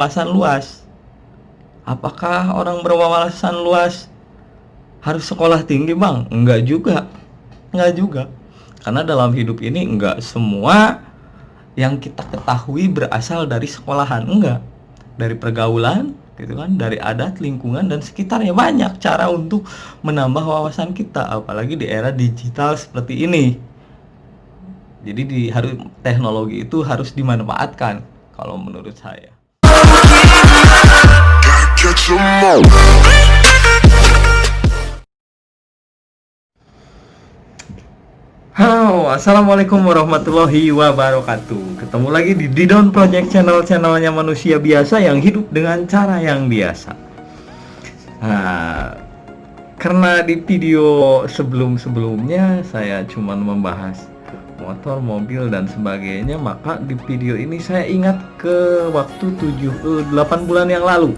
berwawasan luas. Apakah orang berwawasan luas harus sekolah tinggi, Bang? Enggak juga. Enggak juga. Karena dalam hidup ini enggak semua yang kita ketahui berasal dari sekolahan, enggak. Dari pergaulan, gitu kan, dari adat, lingkungan dan sekitarnya. Banyak cara untuk menambah wawasan kita, apalagi di era digital seperti ini. Jadi teknologi itu harus dimanfaatkan kalau menurut saya. Halo, assalamualaikum warahmatullahi wabarakatuh. Ketemu lagi di Didon Project, channelnya manusia biasa yang hidup dengan cara yang biasa. Nah, karena di video sebelumnya saya cuma membahas motor, mobil dan sebagainya, maka di video ini saya ingat ke waktu 8 bulan yang lalu.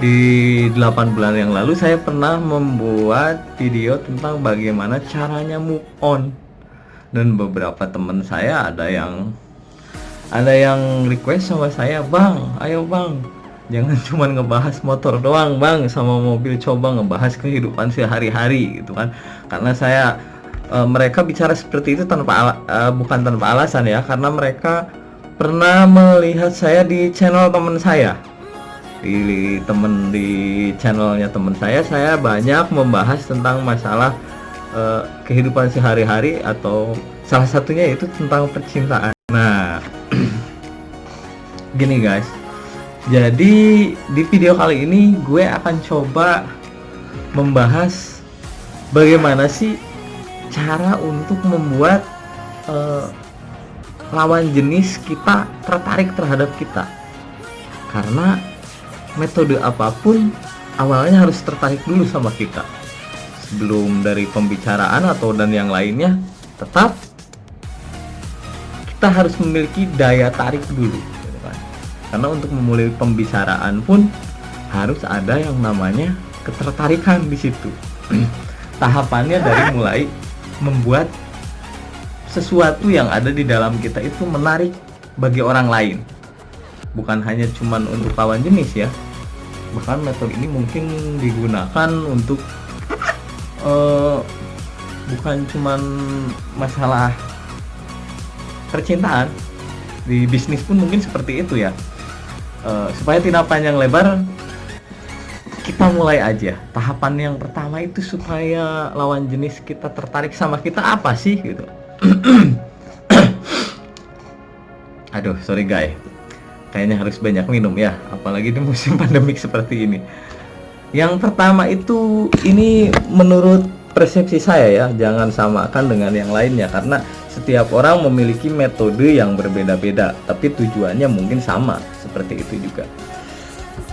Di 8 bulan yang lalu saya pernah membuat video tentang bagaimana caranya move on. Dan beberapa teman saya ada yang request sama saya, "Bang, ayo Bang, jangan cuma ngebahas motor doang Bang, sama mobil, coba ngebahas kehidupan sehari-hari," gitu kan. Karena mereka bicara seperti itu bukan tanpa alasan ya, karena mereka pernah melihat saya di channel teman saya. Di channelnya teman saya banyak membahas tentang masalah kehidupan sehari-hari, atau salah satunya itu tentang percintaan. Nah, gini guys, jadi di video kali ini gue akan coba membahas bagaimana sih cara untuk membuat lawan jenis kita tertarik terhadap kita. Karena metode apapun awalnya harus tertarik dulu sama kita. Sebelum dari pembicaraan dan yang lainnya, tetap kita harus memiliki daya tarik dulu, gitu kan? Karena untuk memulai pembicaraan pun harus ada yang namanya ketertarikan di situ. Tahapannya dari mulai membuat sesuatu yang ada di dalam kita itu menarik bagi orang lain. Bukan hanya cuman untuk lawan jenis ya. Bahkan metode ini mungkin digunakan untuk bukan cuman masalah percintaan, di bisnis pun mungkin seperti itu ya. Supaya tidak panjang lebar, kita mulai aja. Tahapan yang pertama itu supaya lawan jenis kita tertarik sama kita apa sih gitu. Aduh, sorry guys, kayaknya harus banyak minum ya, apalagi di musim pandemik seperti ini. Yang pertama itu, ini menurut persepsi saya ya, jangan samakan dengan yang lainnya, karena setiap orang memiliki metode yang berbeda-beda, tapi tujuannya mungkin sama, seperti itu juga.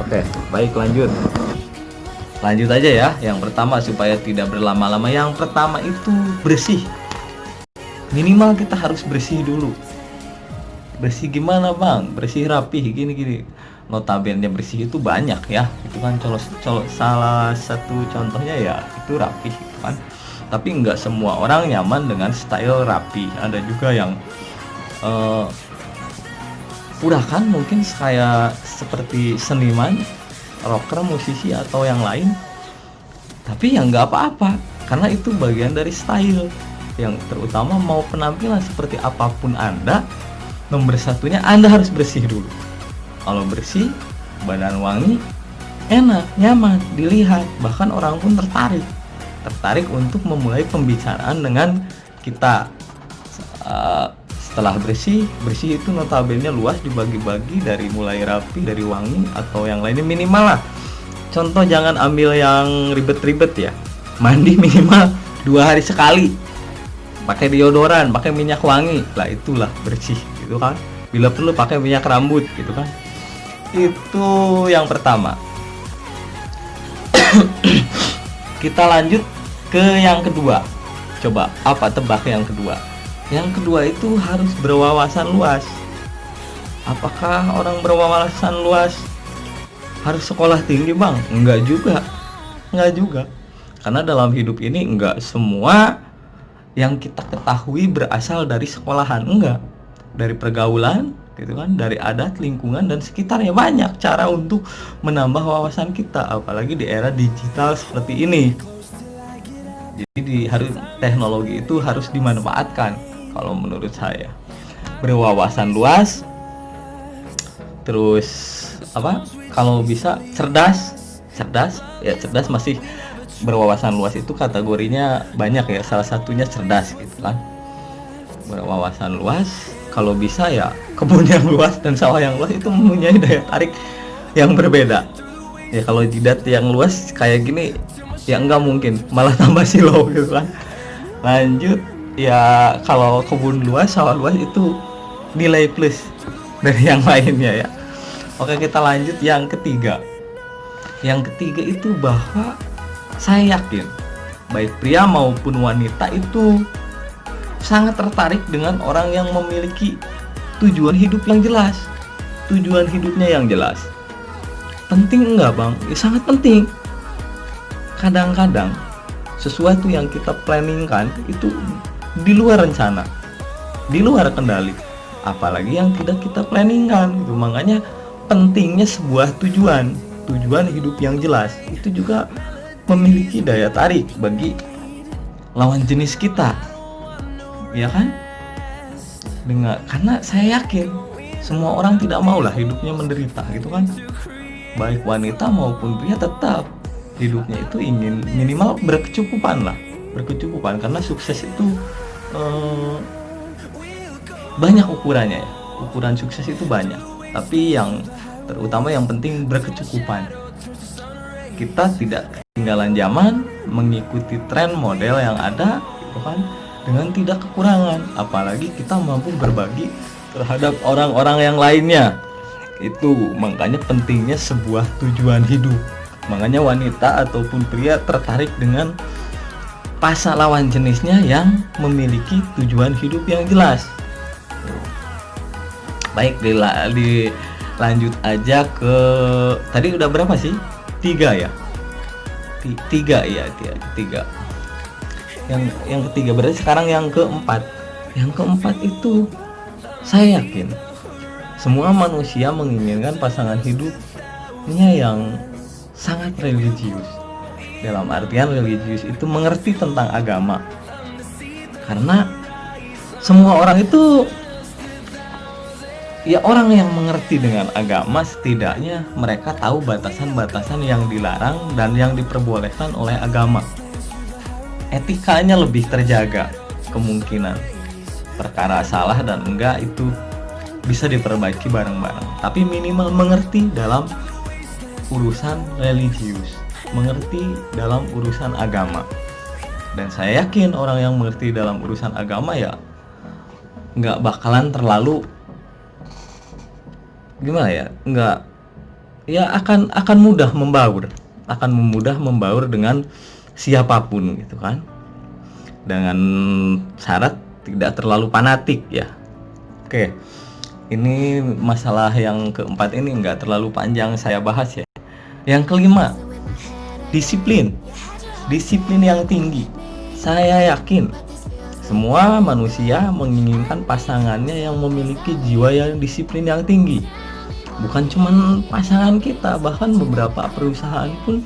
Oke, baik, lanjut aja ya. Yang pertama, supaya tidak berlama-lama, yang pertama itu bersih. Minimal kita harus bersih dulu. Bersih gimana Bang? Bersih rapih gini. Notabene bersih itu banyak ya, itu kan salah satu contohnya ya itu rapih gitu kan. Tapi nggak semua orang nyaman dengan style rapi. Ada juga yang udah kan mungkin kayak seperti seniman, rocker, musisi atau yang lain, tapi ya nggak apa-apa, karena itu bagian dari style. Yang terutama mau penampilan seperti apapun Anda, nomor satunya Anda harus bersih dulu. Kalau bersih, badan wangi, enak, nyaman dilihat, bahkan orang pun tertarik untuk memulai pembicaraan dengan kita. Setelah bersih itu notabene luas, dibagi-bagi dari mulai rapi, dari wangi atau yang lainnya minimal lah. Contoh, jangan ambil yang ribet-ribet ya. Mandi minimal 2 hari sekali, pakai deodoran, pakai minyak wangi lah, itulah bersih gitu kan. Bila perlu pakai minyak rambut gitu kan. Itu yang pertama. Kita lanjut ke yang kedua. Coba apa tebak yang kedua? Yang kedua itu harus berwawasan luas. Apakah orang berwawasan luas harus sekolah tinggi Bang? Enggak juga. Karena dalam hidup ini enggak semua yang kita ketahui berasal dari sekolahan, enggak. Dari pergaulan, gitu kan, dari adat, lingkungan, dan sekitarnya. Banyak cara untuk menambah wawasan kita, apalagi di era digital seperti ini. Jadi teknologi itu harus dimanfaatkan kalau menurut saya. Berwawasan luas, terus kalau bisa cerdas masih. Berwawasan luas itu kategorinya banyak ya, salah satunya cerdas gitu kan. Berwawasan luas, kalau bisa ya kebun yang luas dan sawah yang luas itu mempunyai daya tarik yang berbeda ya. Kalau jidat yang luas kayak gini ya enggak mungkin, malah tambah silau gitu kan. Lanjut ya, kalau kebun luas, sawah luas itu nilai plus dari yang lainnya ya. Oke, kita lanjut yang ketiga. Yang ketiga itu bahwa saya yakin baik pria maupun wanita itu sangat tertarik dengan orang yang memiliki tujuan hidup yang jelas. Tujuan hidupnya yang jelas. Penting enggak bang? Ya, sangat penting. Kadang-kadang sesuatu yang kita planningkan itu di luar rencana, di luar kendali, apalagi yang tidak kita planningkan gitu. Makanya pentingnya sebuah tujuan hidup yang jelas itu juga memiliki daya tarik bagi lawan jenis kita, ya kan? Karena saya yakin semua orang tidak mau lah hidupnya menderita gitu kan. Baik wanita maupun pria tetap hidupnya itu ingin minimal berkecukupan, karena sukses itu banyak ukurannya ya. Ukuran sukses itu banyak, tapi yang terutama yang penting berkecukupan. Kita tidak ketinggalan zaman, mengikuti tren model yang ada gitu kan, dengan tidak kekurangan, apalagi kita mampu berbagi terhadap orang-orang yang lainnya. Itu makanya pentingnya sebuah tujuan hidup. Makanya wanita ataupun pria tertarik dengan pasangan lawan jenisnya yang memiliki tujuan hidup yang jelas. Baik, dilanjut aja ke tadi udah berapa sih? 3 ya? Tiga. Yang ketiga, berarti sekarang yang keempat. Yang keempat itu saya yakin semua manusia menginginkan pasangan hidupnya yang sangat religius. Dalam artian religius itu mengerti tentang agama. Karena semua orang itu ya, orang yang mengerti dengan agama, setidaknya mereka tahu batasan-batasan yang dilarang dan yang diperbolehkan oleh agama. Etikanya lebih terjaga, kemungkinan perkara salah dan enggak itu bisa diperbaiki bareng-bareng. Tapi minimal mengerti dalam urusan religius, mengerti dalam urusan agama. Dan saya yakin orang yang mengerti dalam urusan agama ya nggak bakalan terlalu akan mudah membaur dengan siapapun gitu kan, dengan syarat tidak terlalu fanatik ya. Oke, ini masalah yang keempat ini nggak terlalu panjang saya bahas ya. Yang kelima, disiplin yang tinggi. Saya yakin semua manusia menginginkan pasangannya yang memiliki jiwa yang disiplin yang tinggi. Bukan cuma pasangan kita, bahkan beberapa perusahaan pun,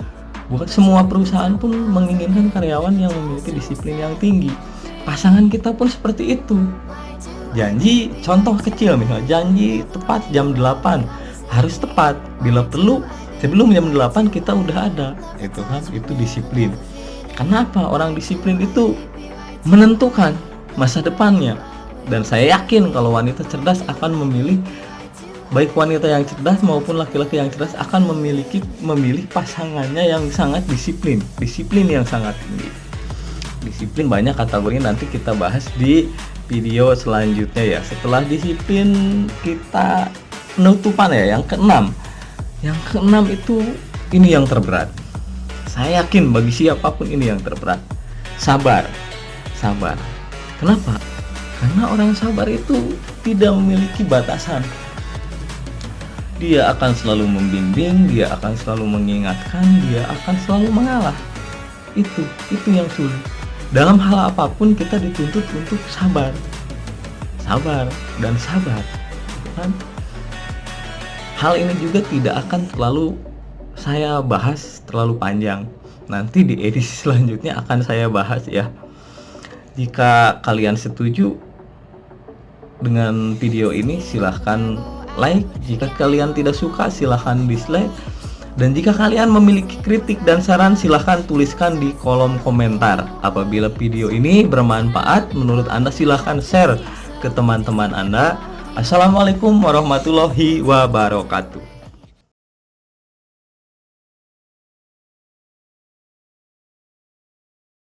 bukan semua perusahaan pun menginginkan karyawan yang memiliki disiplin yang tinggi. Pasangan kita pun seperti itu. Janji, contoh kecil misalnya, janji tepat jam 8, harus tepat. Bila perlu sebelum jam 8 kita udah ada. Itu kan, itu disiplin. Kenapa? Orang disiplin itu menentukan masa depannya. Dan saya yakin kalau wanita cerdas akan memilih, baik wanita yang cerdas maupun laki-laki yang cerdas akan memilih pasangannya yang sangat disiplin yang sangat tinggi. Disiplin banyak kategorinya, nanti kita bahas di video selanjutnya ya. Setelah disiplin kita penutupan ya, yang keenam. Yang keenam itu ini yang terberat. Saya yakin bagi siapapun ini yang terberat. Sabar. Kenapa? Karena orang sabar itu tidak memiliki batasan. Dia akan selalu membimbing, dia akan selalu mengingatkan, dia akan selalu mengalah. Itu yang sulit. Dalam hal apapun kita dituntut untuk sabar dan sabar. kan. Hal ini juga tidak akan terlalu saya bahas terlalu panjang. Nanti di edisi selanjutnya akan saya bahas ya. Jika kalian setuju dengan video ini, silahkan like. Jika kalian tidak suka, silahkan dislike. Dan jika kalian memiliki kritik dan saran, silahkan tuliskan di kolom komentar. Apabila video ini bermanfaat menurut Anda, silahkan share ke teman-teman Anda. Assalamualaikum warahmatullahi wabarakatuh.